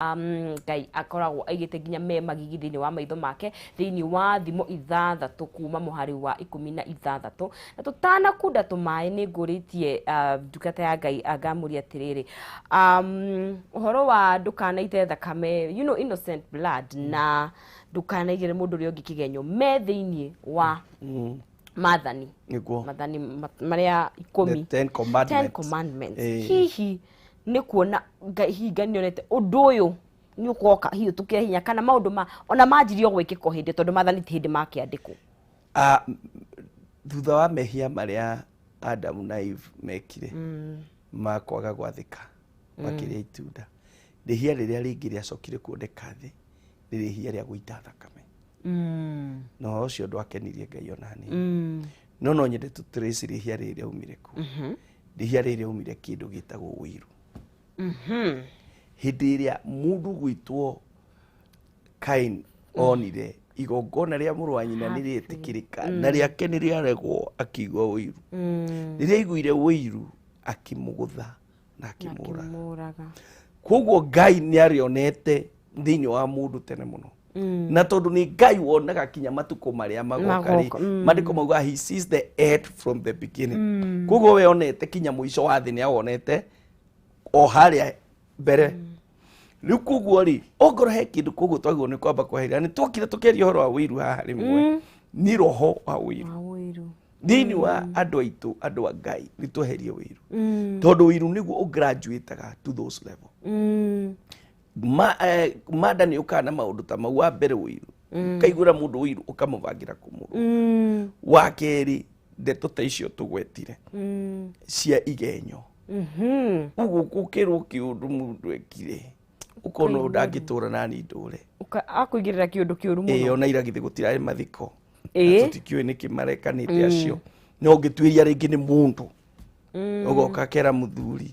Ngai akoragwo aigĩte nginya me magigi thĩinĩ wa maitho make thĩinĩ wa thimo 6 kuma mũhari wa 16 na tũtanakunda tũmaĩ nĩ ngũrĩtie ndungata ya Ngai angamũria atĩrĩrĩ ũhoro wa ndũkanaite thakame innocent blood na ndũkanaigĩre mũndũ ũrĩa ũngĩ kĩgenyo me thĩinĩ wa mathani marĩa 10 Ten Commandments hihi nĩ kuona hinga nĩonete ũndũ ũyũ nĩ ũkoka hiũ tũkĩra hinya kana maũndũ ona manjirio gwĩkĩka hĩndĩ tondũ mathani ti hĩndĩ makĩandĩkwo thutha wa mehia marĩa Adam na Eve mekire makwaga gwathĩka makĩrĩa itunda rĩhia rĩrĩa rĩngĩ rĩacokire kuoneka thĩ nĩ rĩhia rĩa gũita thakame no ũcio ndwakenirie Ngai ona hanini no nyende tũtrace rĩhia rĩrĩa rĩaumire ku rĩhia rĩrĩa rĩaumire kĩndũ gĩtagwo ũiru hĩndĩ ĩrĩa mũndũ gwĩtwo Kain onire igongona rĩa mũrũ wa nyina nĩ rĩetĩkĩrĩka na rĩake nĩ rĩaregwo akigua ũiru rĩrĩa aiguire ũiru akĩmũgũtha na akĩmũraga koguo Ngai nĩ arĩonete thĩinĩ wa mũndũ tene mũno na tondũ nĩ Ngai wonaga kinya matukũ marĩa magoka mandĩko mauga he sees the end from the beginning koguo we onete kinya mũico wa thĩ nĩ awonete o harĩa mbere rĩu koguo rĩ ongorwo he kĩndũ koguo twagĩrĩirwo nĩ kwamba kweheria nĩ twokire tũkĩaria ũhoro wa ũiru haha rĩmwe nĩ roho wa ũiru thĩinĩ wa andũ aitũ andũ a Ngai nĩ tweherie ũiru tondũ ũiru nĩguo ũgraduataga to those level mada nĩ ũkaga na maũndũ ta mau wa mbere ũiru kaigũra mũndũ ũiru ũkamũbangira kũmũrũ wa kerĩ ndeto ta icio tũgwetire cia igenyo ũguo gũkĩrwo kĩũndũ mũndũ ekire ũkona ndangĩtũra nani ndũre akũigĩrĩra kĩũndũ kĩũru mũno ona iragithĩ gũtirarĩ mathiko tũtikĩũĩ nĩkĩ marekanĩte acio no ũngĩtuĩria rĩngĩ nĩ mũndũ ũgoka kera mũthuri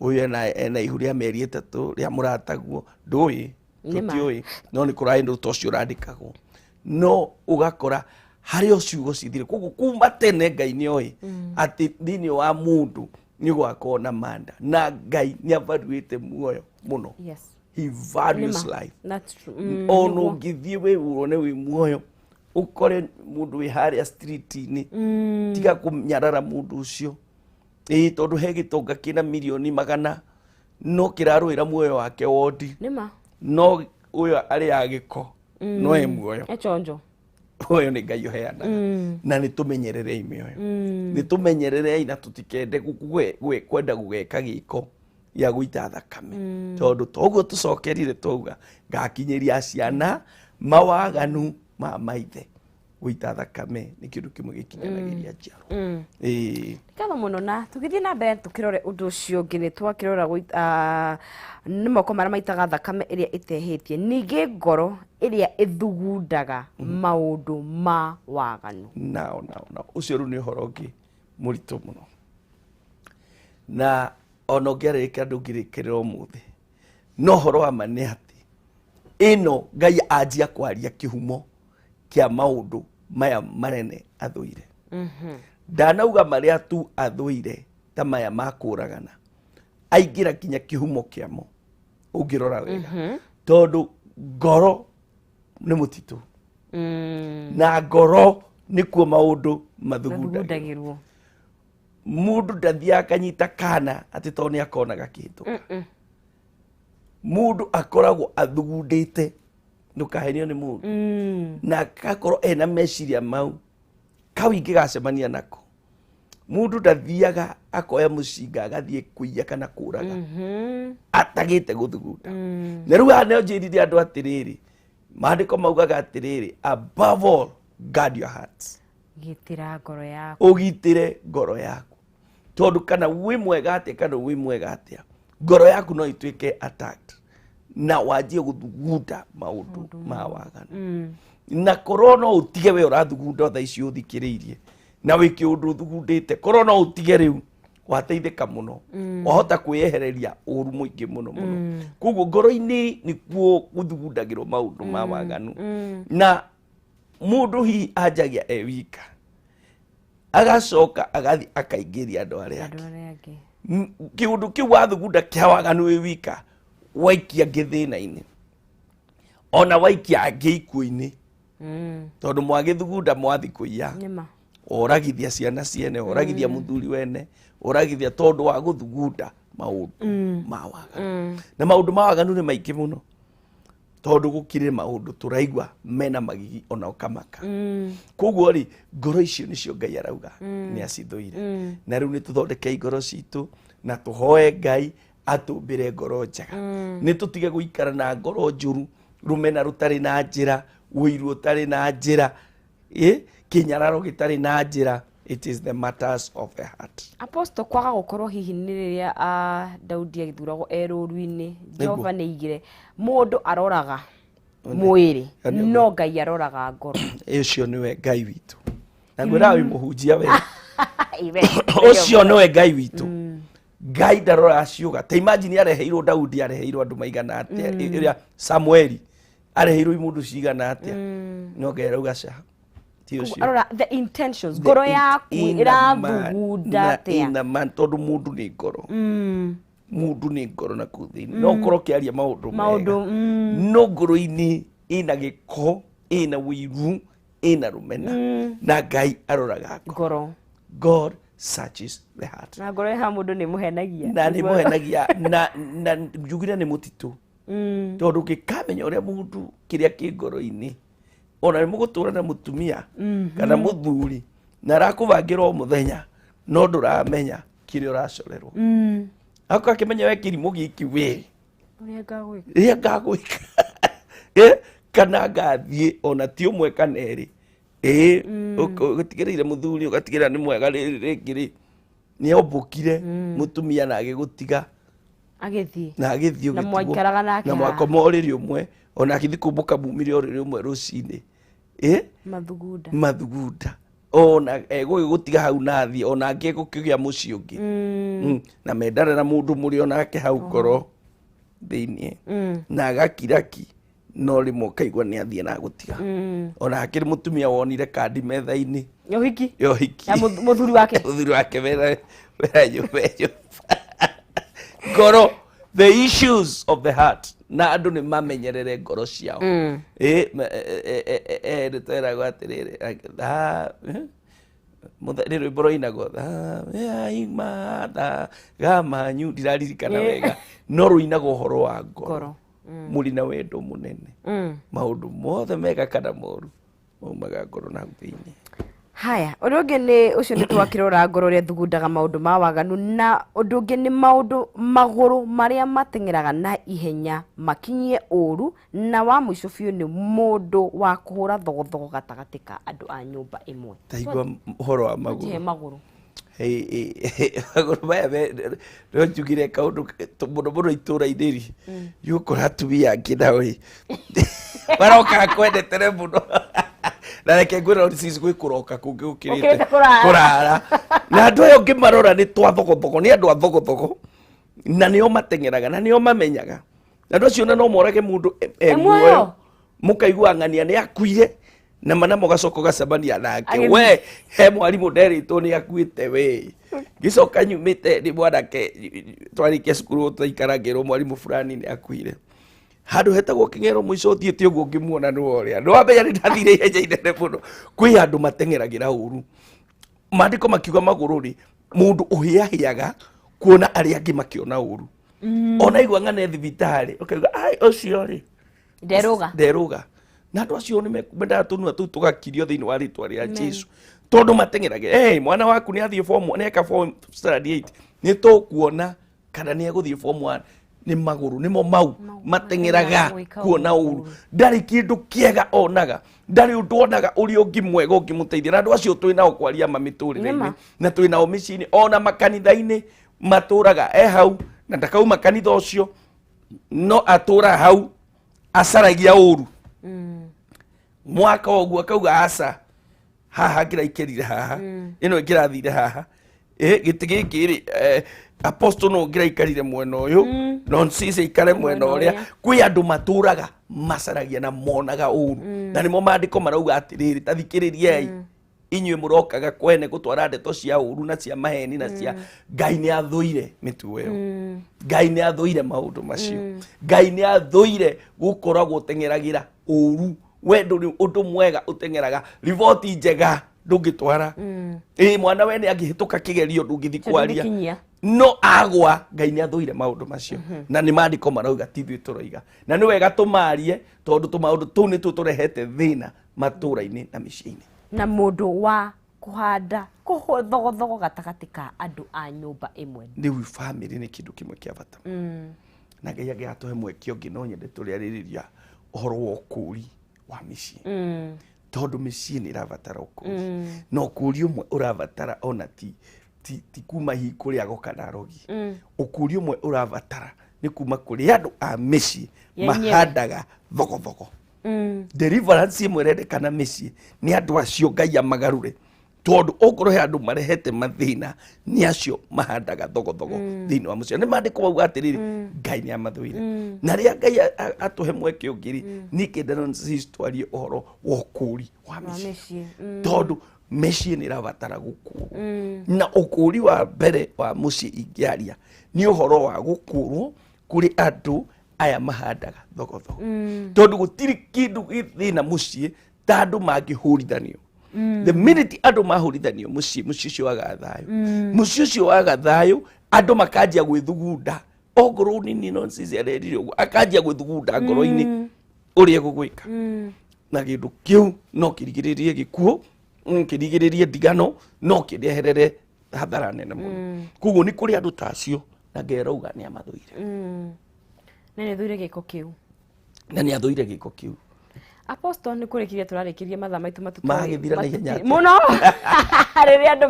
ũyũ ena ihu rĩa mĩeri 3 rĩa mũrataguo ndũĩ tũtiũĩ no nĩ kũrarĩ ũndũ ta ũcio ũrandĩkagwo no ũgakora harĩ o ciugo cithire koguo kuma tene Ngai nĩoĩ atĩ thĩinĩ wa mũndũ nĩ gwakorwo na manda na Ngai nĩ avaluĩte muoyo mũno he values life ona ũngĩthiĩ wĩwũrone wĩ muoyo ũkore mũndũ wĩ harĩa street-inĩ tiga kũnyarara mũndũ ũcio tondũ he gĩtonga kĩna milioni 100 no kĩrarũĩra muoyo wake wondi no ũyũ arĩ agĩko no e muoyo ũyũ nĩ Ngai ũheanaga na nĩ tũmenyererei mĩoyo nĩ tũmenyererei na tũtikende kwenda gũgeka gĩko gĩa gũita thakame tondũ toguo tũcokerire twauga ngakinyĩria ciana mawaganu ma maithe gũita thakame nĩ kĩndũ kĩmwe gĩkinyanagĩria njiaro katho mũno na tũgĩthiĩ na mbere tũkĩrore ũndũ ũcio ũngĩ nĩ twakĩrora nĩ moko marĩa maitaga thakame ĩrĩa ĩtehĩtie ningĩ ngoro ĩrĩa ĩthugundaga maũndũ ma waganu na ũcio rĩu nĩ ũhoro ũngĩ mũritũ mũno na ona ũngĩarĩrĩkĩra ndũngĩrĩkĩrĩra ũmũthĩ no ũhoro wa ma nĩ atĩ ĩno Ngai anjia kwaria kĩhumo kĩa maũndũ maya manene athũire ndanauga marĩa tu athũire ta maya makũragana aingĩra kinya kĩhumo kĩamo ũngĩrora wega tondũ ngoro nĩ mũtitũ na ngoro nĩkuo maũndũ mathugundagĩrwo mũndũ ndathiaga akanyita kana atĩ tondũ nĩ akonaga kĩndũ mũndũ akoragwo athugundĩte ndũkahenio nĩ mũndũ na agakorwo ena meciria mau kau ingĩ gacemania nako mũndũ ndathiaga akoya mũcinga agathiĩ kũiya kana kũraga atagĩte gũthugunda na rĩu haha nĩo njĩrire andũ atĩrĩrĩ maandĩko maugaga atĩrĩrĩ above all guard your heart gitĩra ngoro yaku ũgitĩre ngoro yaku tondũ kana wĩ mwega atĩa kana wĩ mwega atĩa ngoro yaku no ituĩke attacked na wanjie gũthugunda maũndũ ma waganu na korwo no ũtige we ũrathugunda thaa ici ũthikĩrĩirie na wĩke ũndũ ũthugundĩte korwo no ũtige rĩu wateithĩka mũno wahota kwĩyehereria ũru mũingĩ mũno mũno koguo ngoro-inĩ nĩkuo gũthugundagĩrwo maũndũ ma waganu na mũndũ hihi anjagia e wika agacoka agathi akaingĩria andũ arĩa angĩ kĩũndũ kĩu wathugunda kĩa waganu wĩ wika waikia ngithina-ini ona waikia angi ikuo-ini tondu mwagithugunda mwathi kuiya oragithia ciana ciene oragithia muthuri wene oragithia tondu wa guthugunda maundu ma waganu na maundu ma waganu ni maingi muno tondu gukire maundu turaigua mena magigi ona ukamaka koguo ri ngoro icio nicio Ngai arauga ni acithuire na riu ni tuthondeke ngoro citu na tuhoe Ngai atumbire ngoro njega ni tutige guikara na ngoro njuru rumena rutari na njira wiru utari na njira kinyararo gitari na njira. It is the matters of the heart. Apostle kwaga gukorwo hihi ni riria Daudi agithuragwo eruru-ini Jehova ni igire mundu aroraga mwiri no Ngai aroraga ngoro. Ucio niwe Ngai witu na ngwira wi muhunjia we ucio niwe Ngai witu. Ngai ndarora ciuga ta imagine areheirwo Daudi areheirwo andu maigana atia iria Samueli areheirwo mundu cigana atia no Ngai arauga ca arora the intentions ngoro yaku irathugunda atia ina man tondu mundu ni ngoro mundu ni ngoro na kuthini no ngoro kiaria maundu no ngoro-ini ina giko ina wiru ina rumena na Ngai aroraga ngoro. God searches the heart. Na ngoro ya mundu ni muhenagia na ni muhenagia na njugire ni mutitu tondu gikamenya uria mundu kiria ki ngoro-ini ona ni mugutura na mutumia kana muthuri na arakuvangira o muthenya no nduramenya kiri uracorerwo akwa kimenya we kirimu giki we uria ngagwika kana ngathie ona ti umwe kana eri ugatigirire muthuri ugatigira ni mwega ringiri ni ombukire mutumia na agigutiga agithie na agithie na mwaikaraga nake na mwakoma uriri umwe ona akithi kumbuka mumire uriri umwe rucini mathugunda ona egugutiga hau nathi ona angi gukigia muci ungi na mendana na mundu muri onake hau ngoro thiini na agakiraki no rimwe kaigua ni athie na gutiga ona akiri mutumia wonire kandi metha-ini yohiki ya muthuri wake wera ngoro. The issues of the heart na andu ni mamenyerere ngoro ciao nitweragwo atiriri ni rwimbo rũinagwo tha gamanyu ndiraririkana wega no rũinagwo ũhoro wa ngoro mũrĩ na wendo mũnene maũndũ mothe mega kana moru maumaga ngoro na thĩinĩ. Haya, undu ungi ni ucio ni twakirora ngoro ria thugundaga maundu ma waganu na undu ungi ni maundu maguru maria matengeraga na ihenya makinyie uru na wa mwisho biu ni mundu wa kuhura thogothogo gatagati ka andu a nyumba imwe. Taigua uhoro wa maguru. Maguru. Maguru maya no njugire kaundu muno muno itura-inĩ ri yukora atumia angĩ nawe baroka kwendetere muno na reke ngwira sisi gwi kuroka kungi ukirite kurara na andu ayo ngimarora ni twathogothogo ni andu a thogothogo na nio matengeraga na nio mamenyaga na andu acio no morage mundu muoyo mukaigua ng'ania ni akuire na mana mugacoka gacemania nake we he mwarimu nderitwo ni akuite we gicoka nyumite ni mwanake twarikia cukuru tũikaragĩrwo mwarimu fulani ni akuire handu hetagwo king'ero mwico thiete uguo ngimuona ni woria no amenya ni ndathire ihenya inene muno kwi andu matengeragira uru maandiko makiuga maguru ri mundu uhiahiaga kuona aria angi makiona uru ona igwa ng'ane thibitari ukaiga ai ucio ri nderuga na andu acio ni mekwenda tunua tu tugakirio thiini wa ritwa ria Jesu tondu matengeragira mwana waku ni athie form 1 neka form 8 ni tukuona kana ni eguthie form 1 ni maguru nimo mau matengeraga kuona uru ndari kindu kiega onaga ndari undu onaga uri ungi mwega ungimuteithia na andu acio twinao kwaria mamiturire-ini na twinao micini ona makanitha-ini maturaga hau na ndakauma kanitha ucio no atura hau acaragia uru mwaka oguo akauga aca haha ngiraikirire haha ino ngirathire haha giti giki ri apostle no ngiraikarire mwena uyu non sisi ikare mwena uria kwi andu maturaga macaragia na monaga uru na nimo maandiko marauga atiriri tathikiririei inyuĩ mũrokaga kwene gũtwara ndeto cia ũru na cia maheni na cia Ngai nĩ athũire mĩtugo ĩyo. Ngai nĩ athũire maũndũ macio. Ngai nĩ athũire gũkoragwo ũteng'eragĩra ũru. We ndũrĩ ũndũ mwega ũteng'eraga. Riboti njega ndũngĩtwara. Mwana we nĩ angĩhĩtũka kĩgerio ndũngĩthiĩ kwaria. No agwa. Ngai nĩ athũire maũndũ macio. Na nĩ maandĩko marauga ti ithuĩ tũroiga. Na nĩ wega tũmarie tondũ tũmaũndũ tũu nĩtuo tũrehete thĩna matũũra-inĩ na mĩciĩ-inĩ. Na mũndũ wa kũhanda kũthogothogo gatagatĩ ka andũ a nyũmba ĩmwe. Rĩu family nĩ kĩndũ kĩmwe kĩa bata. Na Ngai angĩatũhe mweke ũngĩ no nyende tũrĩarĩrĩria ũhoro wa ũkũũri wa mĩciĩ. Tondũ mĩciĩ nĩ ĩrabatara ũkũũri. Na ũkũũri ũmwe ũrabatara ona ti kuma hihi kũrĩ ago kana arogi. Ũkũũri ũmwe ũrabatara nĩ kuma kũrĩ andũ a mĩciĩ mahandaga thogothogo. Deliverance ĩmwe ĩrendekana mĩciĩ nĩ andũ acio Ngai amagarũre. Tondũ okorwo he andũ marehete mathĩna nĩ acio mahandaga thogothogo thĩinĩ wa mũciĩ. Nĩ maandĩko mauga atĩrĩrĩ Ngai nĩ amathũire. Na rĩrĩa Ngai atũhe mweke ũngĩ niĩ kĩndano twarie ũhoro wa ũkũũri wa mĩciĩ. Tondũ mĩciĩ nĩ ĩrabatara gũkũũrwo. Na ũkũũri wa mbere wa mũciĩ ingĩaria nĩ ũhoro wa gũkũũrwo kũrĩ andũ aya mahandaga thogothogo. Tondũ gũtirĩ kĩndũ gĩthĩna mũciĩ ta andũ mangĩhũrithanio. The minute andũ mahũrithanio mũciĩ ũcio waga thayũ. Mũciĩ ũcio waga thayũ andũ makanjia gwĩthugunda. Ongorwo nini nonsense arerire ũguo akanjia gwĩthugunda ngoro-inĩ ũrĩa gũgwĩka. Na kĩndũ kĩu no kĩrigĩrĩrie gĩkuũ, kĩrigĩrĩrie ndigano, no kĩreherere hathara nene mũno. Koguo nĩ kũrĩ andũ ta acio na Ngai arauga nĩ amathũire. Na nĩ athũire gĩko kĩu. Na nĩ athũire gĩko kĩu. Apostle nĩ kũrĩkĩria tũrarĩkĩria mathaa maitũ magĩthira na ihenya mũno. Rĩrĩa andũ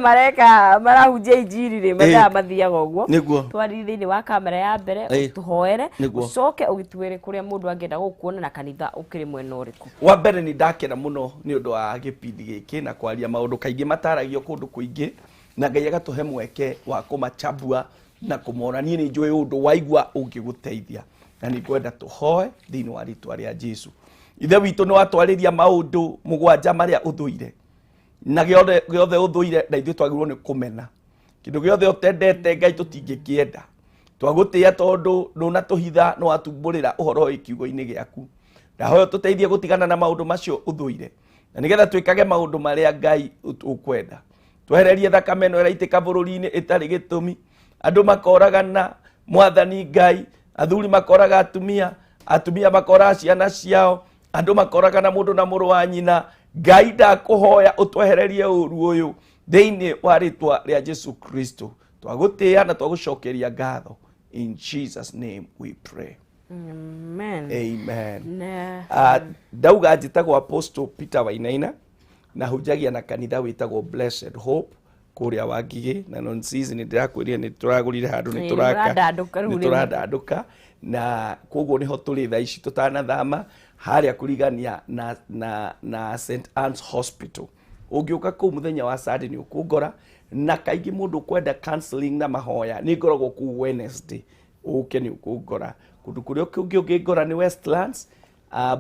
marahunjia injiri mathaa mathiaga ũguo. Twari thĩinĩ wa kamera ya mbere tũhoere ũcoke ũgĩtwĩre kũrĩa mũndũ angĩenda gũkuona na kanitha ũkĩrĩ mwena ũrĩkũ. Wa mbere nĩ ndakena mũno nĩ ũndũ wa gĩbindi gĩkĩ na kwaria maũndũ kaingĩ mataragio kũndũ kũingĩ na Ngai agatũhe mweke wa kũmachambua na kũmora. Niĩ nĩ njũĩ ũndũ waigua ũngĩgũteithia na nĩ ngwenda tũhoe thĩinĩ wa rĩĩtwa rĩa Jesũ. Ithe witũ nĩ watwarĩria maũndũ mũgwanja marĩa ũthũire. Na gĩothe ũthũire na ithuĩ twagĩrĩirwo nĩ kũmena. Kĩndũ gĩothe ũtendete Ngai tũtingĩkĩenda. Twagũtĩĩa tondũ ndũnatũhitha nĩ watumbũrĩra ũhoro wĩ kiugo-inĩ gĩaku. Ndahoya tũteithie gũtigana na maũndũ macio ũthũire. Na nĩgetha twĩkage maũndũ marĩa Ngai ũkwenda. Twehererie thakame ĩno ĩraitĩka bũrũri-inĩ ĩtarĩ gĩtũmi. Andũ makoragana, Mwathani Ngai, athuri makoraga atumia, atumia makoraga ciana ciao. Andũ makoragana mũndũ na mũrũ wa nyina. Ngai ndakũhoya ũtwehererie ũru ũyũ thĩinĩ wa rĩĩtwa rĩa Jesũ Kristo. Twagũtĩĩa na twagũcokeria ngatho. In Jesus name we pray. Amen. Amen. Ndauga njĩtagwo Apostle Peter Wainaina na hunjagia na kanitha wĩtagwo Blessed Hope kũrĩa Wangigĩ na non-season ndĩrakwĩria nĩ tũragũrire handũ nĩ tũrandandũka na koguo niho tũrĩ thaa ici tũtanathama harĩa kũrigania na St Anne's Hospital. Ũngĩũka kũu mũthenya wa Sunday nĩ ũkũngora na kaingĩ mũndũ kwenda counseling na mahoya nĩ ngoragwo kũu Wednesday. Ũke nĩ ũkũngora. Kũndũ kũrĩa ũngĩngora nĩ Westlands,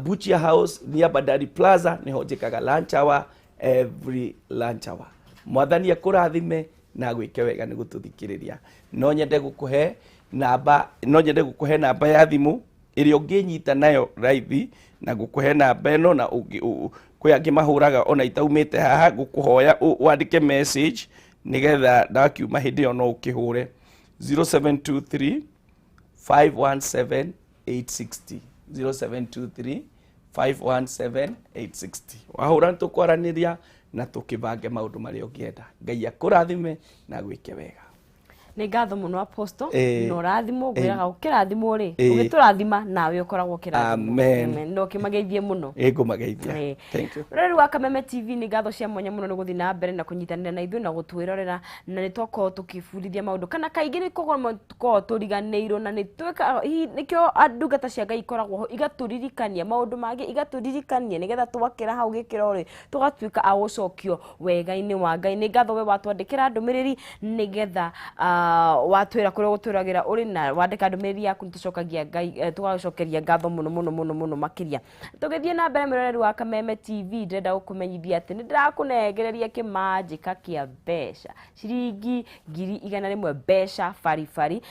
Butcher House near Bandari Plaza niho njĩkaga lunch hour every lunch hour. Mwathani akũrathime na gwĩke wega nĩ gũtũthikĩrĩria. No nyende gũkũhe namba ya thimũ ĩrĩa ũngĩnyita nayo raithi na gũkũhe namba ĩno na kwĩ angĩ mahũraga ona itaumĩte haha gũkũhoya wandĩke message nĩgetha ndakiuma hĩndĩ ĩyo no ũkĩhũre 0723 517 860 0723 517 860. Wahũra nĩtũkwaranĩria na tũkĩbange maũndũ marĩa ũngĩenda. Ngai akũrathime na gwĩke wega. Nĩ ngatho mũno Apostle na ũrathimwo ngwĩraga ũkĩrathimwo rĩ ũgĩtũrathima nawe ũkoragwo ũkĩrathimwo. Amen. No kĩmageithie mũno. Ngũmageithia. Thank you. Rĩrĩ wa Kameme TV nĩ ngatho cia mwanya mũno nĩ gũthiĩ na mbere na kũnyitanĩra na ithuĩ na gũtwĩrorera na nĩ twakorwo tũkĩbundithia maũndũ kana kaingĩ nĩ tũkorwo tũriganĩirwo na nĩ nĩkĩo ndungata cia Ngai ikoragwo ho igatũririkania maũndũ mangĩ igatũririkania nĩgetha twakĩra hau gĩkĩro rĩ tũgatuĩka a gũcokio wega-inĩ wa Ngai. Nĩ ngatho we watwandĩkĩra ndũmĩrĩri nĩgetha watwira kuria guturagira uri na wandika ndumiriri yaku nitucokagia ngai tugacokeria ngatho muno makiria tugithie na mbere miroreri wa Kameme TV ndenda gukumenyithia ati nindirakunegereria kimanjika kia mbeca ciringi 100,000 mbeca baribari